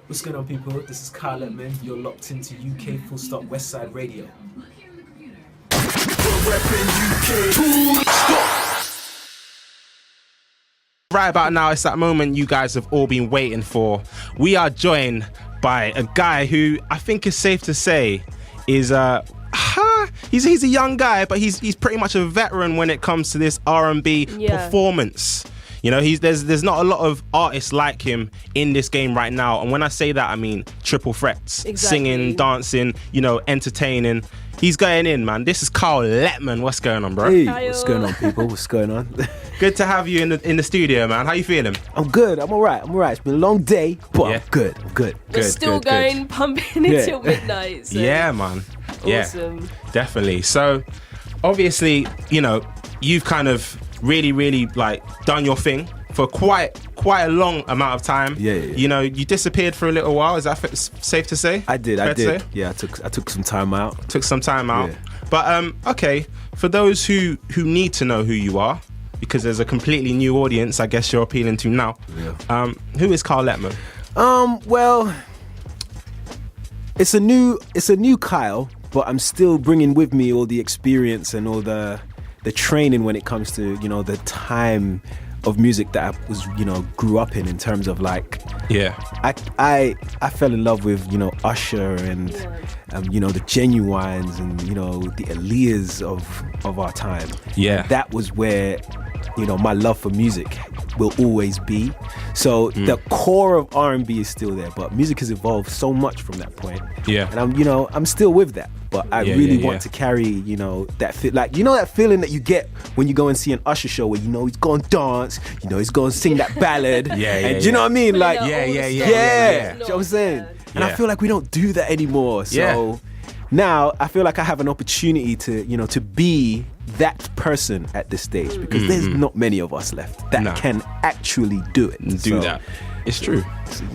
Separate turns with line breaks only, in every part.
What's going on, people? This is Kyle Lettman. You're locked into UK Full Stop Westside Radio.
Right about now, it's that moment you guys have all been waiting for. We are joined by a guy who I think is safe to say is he's a young guy, but he's pretty much a veteran when it comes to this R&B performance. You know, there's not a lot of artists like him in this game right now. And when I say that, I mean triple threats, singing, dancing, you know, entertaining. He's going in, man. This is Kyle Lettman. What's going on, bro?
Hey,
Kyle.
what's going on, people? What's going on?
Good to have you in the studio, man. How you feeling?
I'm good. I'm all right. It's been a long day, but I'm good.
We're still going pumping until midnight. So.
Yeah, man.
Awesome.
Yeah, definitely. So, obviously, you know, you've kind of really like done your thing for quite a long amount of time.
Yeah.
You know, you disappeared for a little while. Is that safe to say?
I did.
Fair to say?
Yeah, I took some time out.
Yeah. But okay, for those who need to know who you are, because there's a completely new audience, I guess you're appealing to now.
Yeah.
Who is Kyle Lettman?
Well, it's a new Kyle, but I'm still bringing with me all the experience and all the training when it comes to, you know, the time of music that I was, you know, grew up in terms of like, I fell in love with, you know, Usher and you know, the Genuines and, you know, the Aaliyahs of our time.
Yeah.
And that was where, you know, my love for music will always be. So the core of R&B is still there, but music has evolved so much from that point.
Yeah.
And I'm still with that. But I really want to carry, you know, that like, you know, that feeling that you get when you go and see an Usher show where, you know, he's going to dance, you know, he's going to sing that ballad. Do you know what I mean? Like,
Do you know
what I'm saying? And I feel like we don't do that anymore. So now I feel like I have an opportunity to, you know, to be that person at this stage, because there's not many of us left that can actually do it.
Do that. It's true.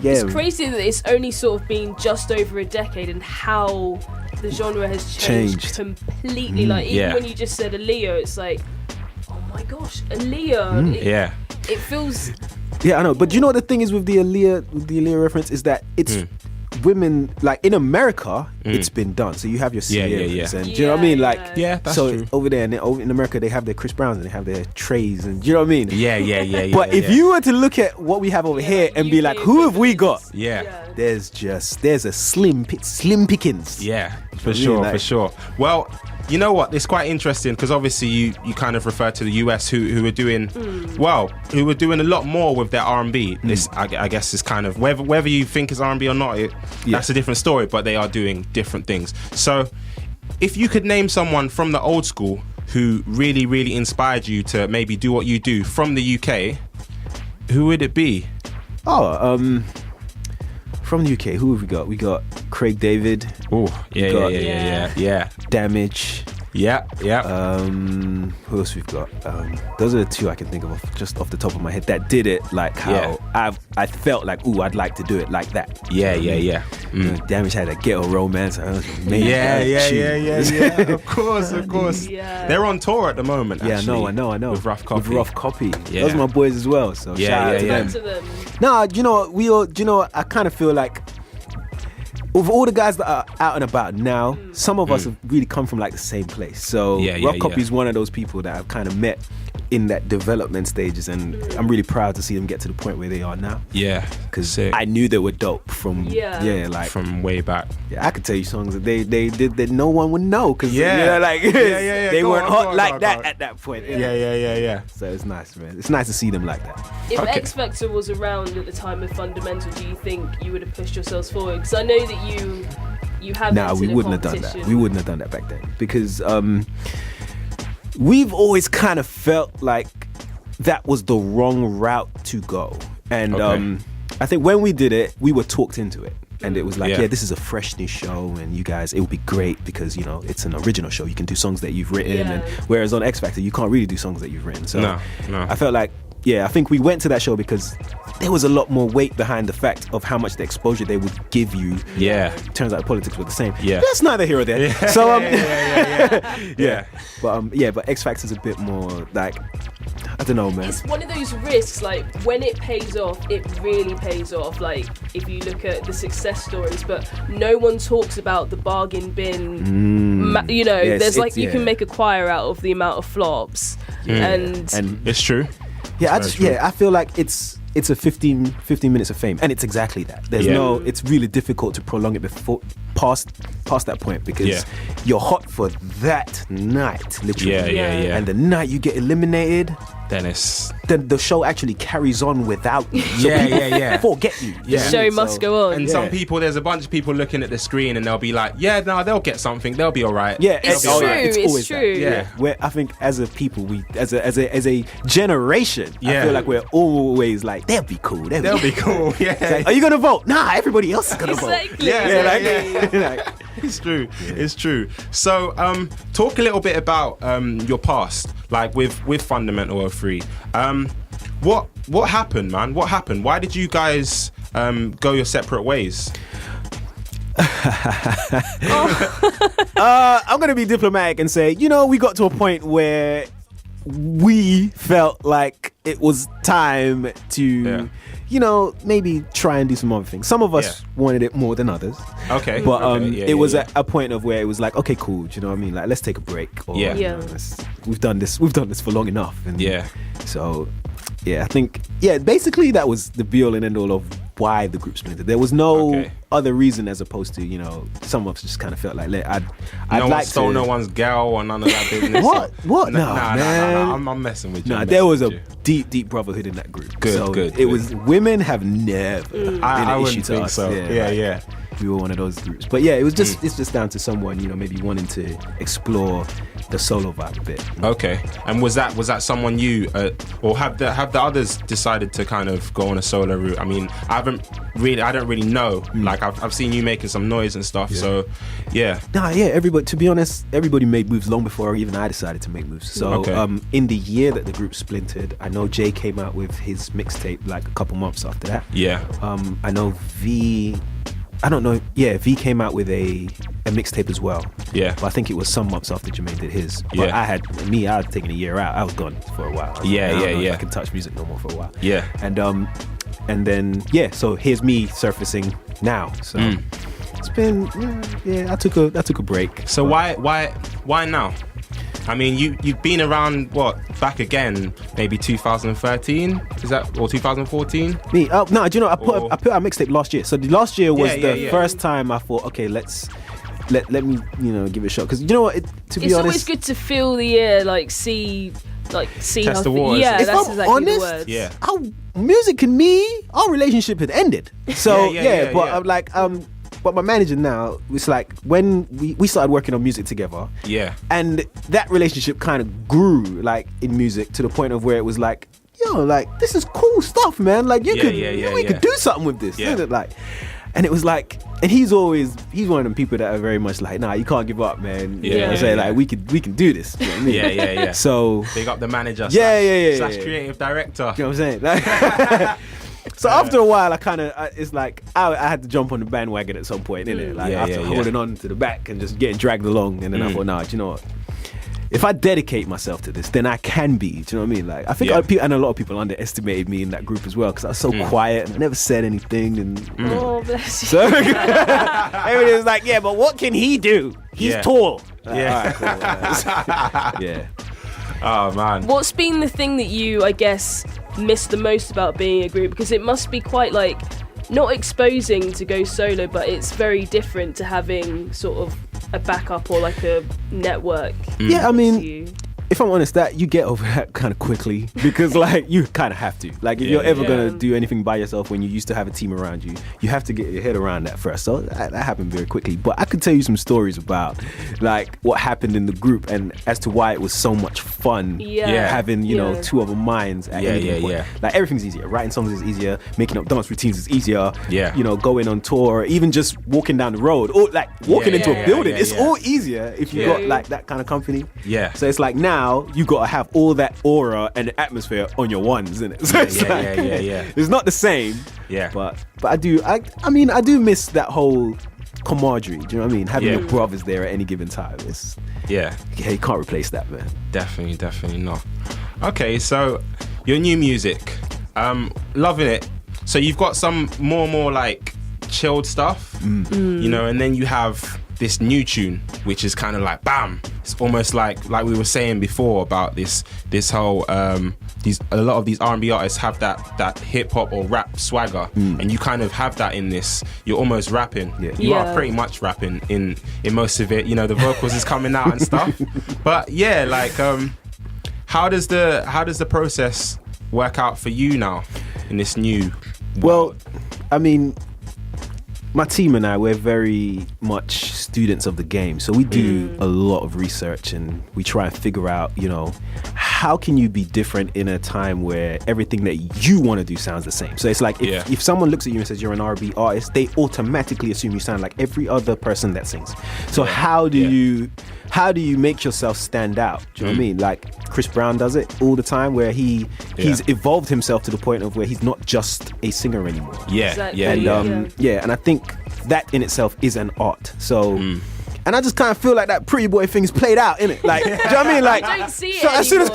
It's crazy that it's only sort of been just over a decade and how the genre has changed completely. Like, even when you just said Aaliyah, it's like, oh my gosh, Aaliyah. It feels...
Yeah, I know. But you know what the thing is with the Aaliyah reference is that it's women, like in America, it's been done. So you have your Sierras and do you know what I mean? Like,
that's
so
true.
over there and over in America, they have their Chris Browns and they have their Treys and do you know what I mean?
Yeah.
But if you were to look at what we have over here and be like, who have we got? There's a slim pickings.
Yeah, for sure. Well, you know what? It's quite interesting because obviously you kind of refer to the US who are doing who are doing a lot more with their R&B. This I guess is kind of whether you think it's R&B or not, that's a different story. But they are doing different things. So, if you could name someone from the old school who really inspired you to maybe do what you do from the UK, who would it be?
From the UK, who have we got? We got Craig David.
Oh, yeah.
Damage.
Yeah.
Who else we've got? Those are the two I can think of just off the top of my head that did it like how I felt like, I'd like to do it like that.
Yeah.
You know, Damage had a ghetto romance.
Yeah. Of course.
Yeah.
They're on tour at the moment.
Yeah,
actually,
I know.
With Rough Copy.
Yeah. Those are my boys as well. So shout out to them. No, I kind of feel like with all the guys that are out and about now, some of us have really come from like the same place. So Rough Copy is one of those people that I've kind of met in that development stages, and I'm really proud to see them get to the point where they are now.
Yeah,
because I knew they were dope from
from way back.
Yeah, I could tell you songs that they did that no one would know because they weren't hot like that at that point.
Yeah.
So it's nice, man. It's nice to see them like that.
If X Factor was around at the time of Fundamental, do you think you would have pushed yourselves forward? Because I know that you have.
Nah, we wouldn't have done that. We wouldn't have done that back then because we've always kind of felt like that was the wrong route to go, and I think when we did it, we were talked into it. And it was like, this is a fresh new show, and you guys, it would be great because, you know, it's an original show. You can do songs that you've written, and whereas on X Factor, you can't really do songs that you've written. So
no.
I felt like, I think we went to that show because there was a lot more weight behind the fact of how much the exposure they would give you.
Yeah.
Turns out the politics were the same.
Yeah.
That's neither here or there.
Yeah.
So, But X Factor's a bit more like, I don't know, man.
It's one of those risks, like, when it pays off, it really pays off. Like, if you look at the success stories, but no one talks about the bargain bin. There's like, you can make a choir out of the amount of flops. And
it's true.
Yeah, I feel like it's a 15 minutes of fame, and it's exactly that. There's it's really difficult to prolong it past that point, because you're hot for that night, literally. And the night you get eliminated, then the show actually carries on without you. So forget you.
The show must go on.
And some people, there's a bunch of people looking at the screen, and they'll be like, they'll get something, they'll be all right.
It's true.
It's always
true.
That. Where I think as a people, as a generation, I feel like we're always like, they'll be cool. They'll be cool. Like, are you gonna vote? Nah, everybody else is gonna vote.
It's true. It's true. So, talk a little bit about your past, like with Fundamental 03. What happened, man? What happened? Why did you guys go your separate ways?
I'm gonna be diplomatic and say, we got to a point where we felt like it was time to maybe try and do some other things. Some of us wanted it more than others.
Okay.
But it was at a point of where it was like, okay, cool. Do you know what I mean? Like, let's take a break. Or, we've done this for long enough. And so, I think, basically that was the be all and end all of why the group splintered. There was no other reason, as opposed to, some of us just kind of felt like, I'd like to...
stole no one's girl or none of that business.
What? No, man.
I'm messing with you.
No, there was a deep brotherhood in that group.
Good.
It was, women have never been an issue to us.
So. Yeah.
We were one of those groups. But it was just, it's just down to someone, maybe wanting to explore the solo vibe a bit.
Okay. And was that someone you, or have the others decided to kind of go on a solo route? I mean, I don't really know. Like, I've seen you making some noise and stuff. So,
everybody, to be honest, everybody made moves long before even I decided to make moves. So, in the year that the group splintered, I know Jay came out with his mixtape like a couple months after that.
Yeah.
I know V came out with a mixtape as well.
Yeah.
But I think it was some months after Jermaine did his. But I had taken a year out. I was gone for a while. I can touch music no more for a while. Yeah. And then so here's me surfacing now. So it's been I took a break.
So why now? I mean, you've been around, back again, maybe 2013, is that, or 2014?
Me? No, do you know, I put out a mixtape last year. So the last year was the first time I thought, okay, let me, give it a shot. Because, you know what, to be honest...
It's always good to feel the air, see
test
how...
the waters.
Yeah,
if
that's
I'm
exactly
honest,
the word.
Our music and me, our relationship had ended. So, I'm like... But my manager now, it's like when we started working on music together. Yeah. And that relationship kind of grew, like, in music to the point of where it was like, this is cool stuff, man. Like, we could do something with this. Yeah. Like, and it was like, and he's one of them people that are very much like, nah, you can't give up, man. You know what I'm saying? Like, we can do this. You know what I mean?
Yeah.
So
big up the manager.
Slash
creative director.
You know what I'm saying? Like, so after a while, I kind of, it's like, I had to jump on the bandwagon at some point, innit? Like, after holding on to the back and just getting dragged along. And then I thought, nah, do you know what? If I dedicate myself to this, then I can be. Do you know what I mean? Like, I think and a lot of people underestimated me in that group as well, because I was so quiet and I never said anything. And
oh, bless you.
So everybody was like, but what can he do? He's tall.
Yeah.
All right, cool.
Oh, man.
What's been the thing that you, I guess, miss the most about being a group? Because it must be quite, not exposing to go solo, but it's very different to having sort of a backup or a network.
Yeah, I mean, if I'm honest, that you get over that kind of quickly, because you kind of have to. Like, if you're ever gonna do anything by yourself when you used to have a team around you, you have to get your head around that first. So that happened very quickly. But I could tell you some stories about what happened in the group and as to why it was so much fun having two other minds at any given point. Like, everything's easier. Writing songs is easier. Making up dance routines is easier. Yeah. Going on tour, even just walking down the road or walking into a building. It's all easier if you got that kind of company. Yeah. So it's like now you gotta have all that aura and the atmosphere on your ones, isn't it? So it's not the same. Yeah. But I do miss that whole camaraderie. Do you know what I mean? Having your brothers there at any given time. You can't replace that, man.
Definitely not. Okay, so your new music, loving it. So you've got some more like chilled stuff, you know, and then you have this new tune, which is kind of like bam. It's almost like we were saying before about this whole a lot of these R&B artists have that hip hop or rap swagger, and you kind of have that in this. You're almost rapping. You are pretty much rapping in most of it. You know, the vocals is coming out and stuff. But yeah, like how does the process work out for you now in this new world?
Well, I mean, my team and I, we're very much students of the game. So we do a lot of research and we try and figure out, you know, how can you be different in a time where everything that you want to do sounds the same. So it's like if someone looks at you and says you're an R&B artist, they automatically assume you sound like every other person that sings. So how do you make yourself stand out? Do you know what I mean? Like Chris Brown does it all the time, where he's evolved himself to the point of where he's not just a singer anymore. And I think that in itself is an art. So and I just kind of feel like that Pretty Boy thing's played out, innit? Like, do you know what I mean? Like,
I don't see it
so
anymore,
as soon as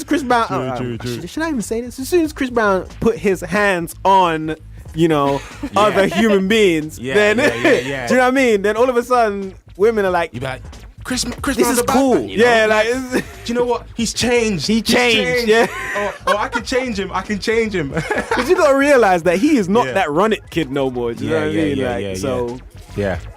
Chris Brown should I even say this? As soon as Chris Brown put his hands on, you know, other human beings, then do you know what I mean? Then all of a sudden women are like,
you be like, Chris
this is cool.
Man, you know?
Yeah, like,
do you know what? He's changed.
He changed. Yeah.
Oh, I can change him.
Because you gotta realize that he is not that run it kid no more. Do you know what I mean?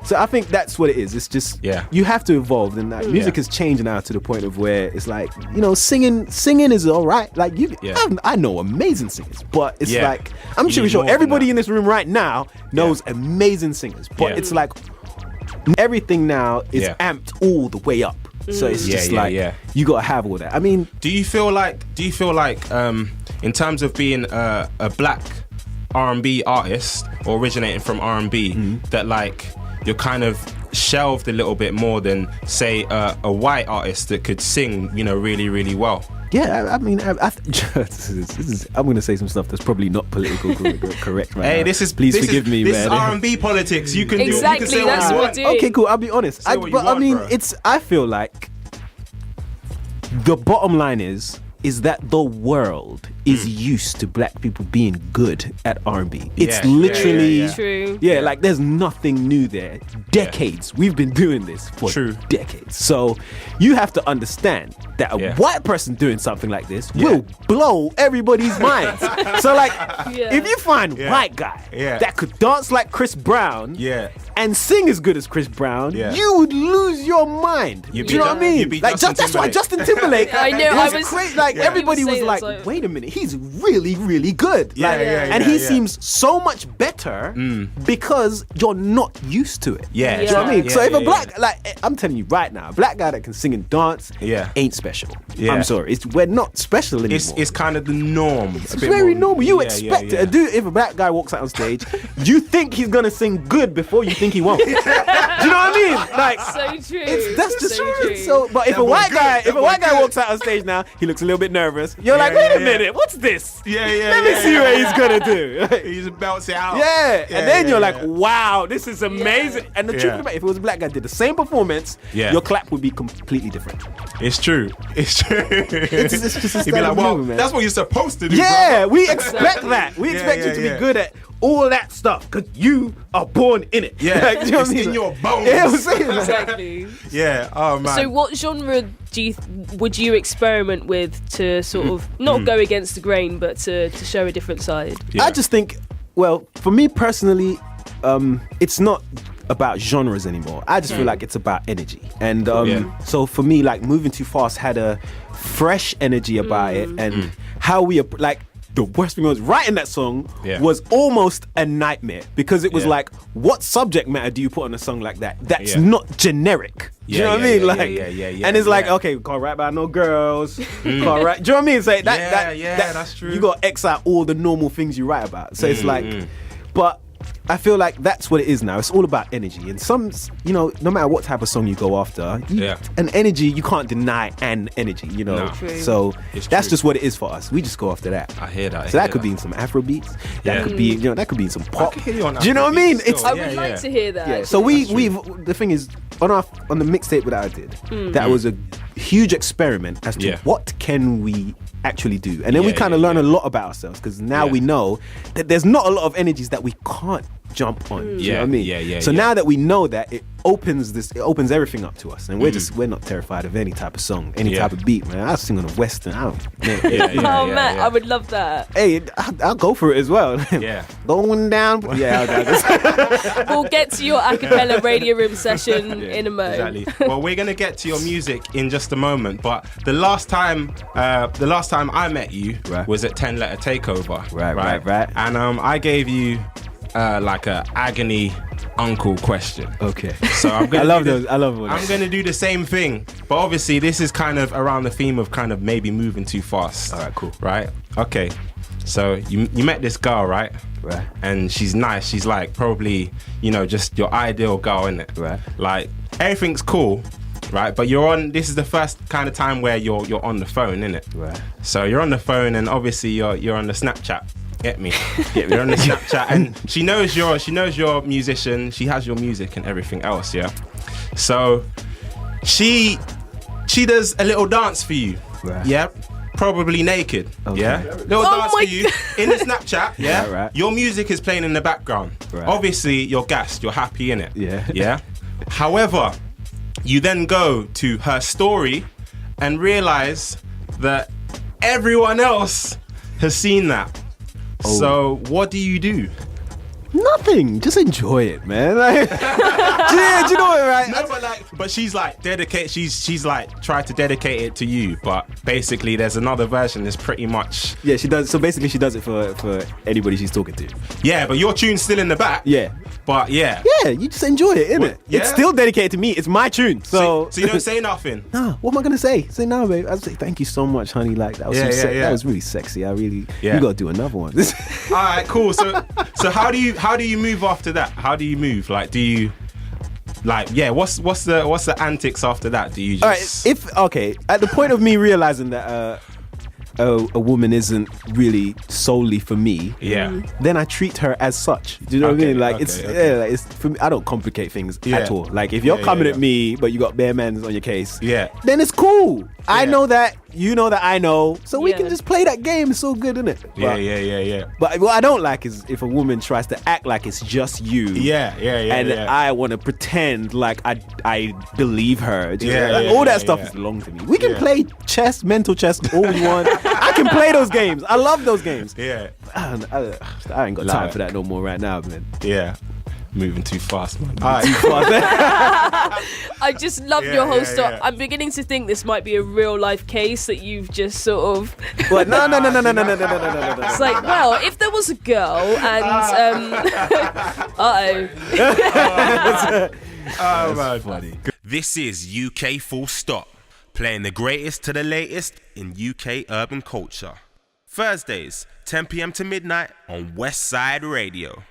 So I think that's what it is. It's just you have to evolve, and like, music is changing now to the point of where it's like, you know, singing is all right. Like I know amazing singers, but it's like I'm sure everybody in this room right now knows amazing singers, but it's like everything now is amped all the way up. So it's just you gotta have all that. I mean,
do you feel like in terms of being a black R&B artist or originating from R&B, that like you're kind of shelved a little bit more than say a white artist that could sing, you know, really, really well?
Yeah, I mean, I'm going to say some stuff that's probably not politically correct right now. Please forgive me, man.
This is R&B politics. You can
exactly,
do. You can say
that's
what you
what
want.
Okay, cool. I'll be honest. I feel like the bottom line is that the world is used to black people being good at R&B. It's literally
true.
Yeah, like there's nothing new there. Decades. We've been doing this for decades. So you have to understand that a white person doing something like this will blow everybody's minds. So like, if you find a white guy that could dance like Chris Brown and sing as good as Chris Brown, you would lose your mind. Do you know what I mean? Like that's why Justin Timberlake.
I know. I was
crazy. Like everybody was like, wait a minute, he's really, really good. And he seems so much better because you're not used to it.
Yeah.
Do you know what I mean? So if a black, like I'm telling you right now, a black guy that can sing and dance ain't special. I'm sorry. We're not special anymore.
It's kind of the norm.
It's very normal. You expect it. If a black guy walks out on stage, you think he's gonna sing good before you think he won't. Do you know what I mean? Like,
so true.
That's just
so
true. So, but if a white guy walks out on stage now, he looks a little bit nervous. You're like, wait a minute, what's this? Let me see what he's gonna do.
He just belts it out.
And then you're like, wow, this is amazing. And the truth about it, if it was a black guy did the same performance, your clap would be completely different.
It's true. It's
just a
He'd be like, well,
man.
that's what you're supposed to do.
Yeah, we expect that. We expect you to be good at all that stuff because you are born in it.
Yeah,
like, you know
it's in your bones.
Yeah, I'm saying
exactly.
Yeah. Oh man.
So, what genre would you experiment with to sort of not go against the grain, but to show a different side?
Yeah. I just think, well, for me personally, it's not about genres anymore. I just feel like it's about energy. And so for me, like Moving Too Fast had a fresh energy about it, and how we like. The worst thing was writing that song was almost a nightmare because it was like, what subject matter do you put on a song like that? That's not generic. Do you know what I mean? Like, and it's like, okay, we can't write about no girls. Can't write. Do you know what I mean? It's like that's true. You got to X out all the normal things you write about. So it's like, but I feel like that's what it is now. It's all about energy. And some, you know, no matter what type of song you go after, an energy, you can't deny an energy, you know. So that's just what it is for us. We just go after that.
I hear that.
So that could be in some Afro beats. That could be, you know, that could be in some pop. Do you know what I mean?
I would like to hear that.
Yeah. So the thing is, on the mixtape that I did, that was huge experiment as to what can we actually do, and then we kind of learn a lot about ourselves, because now we know that there's not a lot of energies that we can't jump on. You know what I mean? So now that we know that, it opens everything up to us, and we're not terrified of any type of song, any type of beat, man. I'll sing on a western. I don't.
I would love that.
Hey, I'll go for it as well. Going down.
We'll get to your a cappella radio room session in a moment.
Exactly. Well, we're gonna get to your music in just a moment, but the last time I met you was at 10 Letter Takeover.
Right.
And I gave you like a agony uncle question.
Okay.
So I'm gonna
I love those.
I'm gonna do the same thing, but obviously this is kind of around the theme of kind of maybe moving too fast.
All right, cool.
Right? Okay. So you met this girl, right?
Right.
And she's nice. She's like probably, just your ideal girl, innit? Right. Like everything's cool, right? But this is the first kind of time where you're on the phone, innit? Right. So you're on the phone, and obviously you're on the Snapchat. Get me? You're on the Snapchat, and she knows you're a musician. She has your music and everything else, yeah. So she does a little dance for you, yeah. Probably naked, yeah. Little dance for you in the Snapchat, yeah. Right. Your music is playing in the background. Right. Obviously, you're gassed. You're happy in it, yeah. However, you then go to her story and realize that everyone else has seen that. So what do you do?
Nothing. Just enjoy it, man. Like, do you know what, right?
No, but she's like dedicated. She's like tried to dedicate it to you, but basically there's another version that's pretty much.
Yeah, she does. So basically, she does it for anybody she's talking to.
Yeah, but your tune's still in the back.
Yeah.
But yeah.
Yeah, you just enjoy it, innit?
Yeah.
It's still dedicated to me. It's my tune. So
you don't say nothing.
Nah, what am I gonna say? Say no, babe. I'd say thank you so much, honey. Like that was that was really sexy. You gotta do another one.
All right, cool. So how do you move after that? How do you move? Like, do you what's the antics after that? Do you just
all right, at the point of me realizing that a woman isn't really solely for me, then I treat her as such. Do you know what I mean? Like it's for me. I don't complicate things at all. Like if you're coming at me, but you got bare men on your case, then it's cool. I know that, you know that I know, so we can just play that game. It's so good, isn't it? But what I don't like is if a woman tries to act like it's just you. And I want to pretend like I believe her. All that stuff is belong to me. We can play chess, mental chess, all we want. I can play those games. I love those games. I ain't got time for that no more right now, man.
Moving too fast, man.
I just love your whole stuff. I'm beginning to think this might be a real life case that you've just sort of.
What? No.
It's like, well, if there was a girl and
oh man, funny.
This is UK Full Stop, playing the greatest to the latest in UK urban culture. Thursdays, 10 p.m. to midnight on West Side Radio.